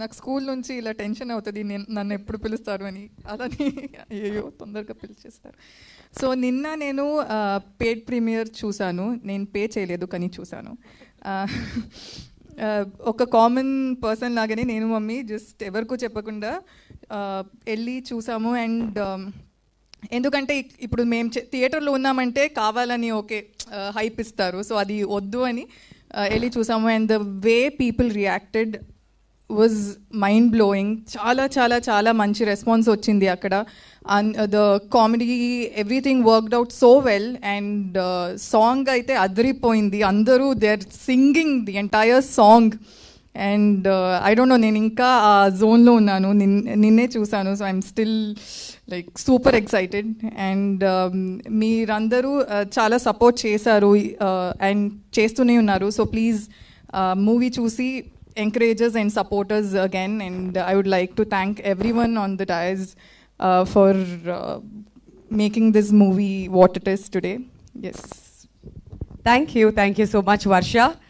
నాకు స్కూల్ నుంచి ఇలా టెన్షన్ అవుతుంది, నన్ను ఎప్పుడు పిలుస్తారు అని. అలానే అయ్యో తొందరగా పిలిచేస్తారు. సో నిన్న నేను పేడ్ ప్రీమియర్ చూశాను. నేను పే చేయలేదు కానీ చూశాను. ఒక కామన్ పర్సన్ లాగానే నేను మమ్మీ జస్ట్ ఎవరికూ చెప్పకుండా వెళ్ళి చూసాము. అండ్ ఎందుకంటే ఇప్పుడు మేము థియేటర్లో ఉన్నామంటే కావాలని ఓకే హైప్ ఇస్తారు, సో అది వద్దు అని వెళ్ళి చూసాము. And the way people reacted was mind blowing. చాలా చాలా చాలా మంచి రెస్పాన్స్ వచ్చింది అక్కడ. The comedy everything worked out so well. And song అయితే అదిరిపోయింది. అందరూ they are singing the entire song. And I don't know, నేను ఇంకా ఆ జోన్లో ఉన్నాను. నిన్నే చూసాను. So I'm still like super excited. And మీరందరూ చాలా సపోర్ట్ చేశారు అండ్ చేస్తూనే ఉన్నారు. సో ప్లీజ్ మూవీ చూసి encouragers and supporters again, and I would like to thank everyone on the dais for making this movie what it is today. Yes. Thank you so much, Varsha.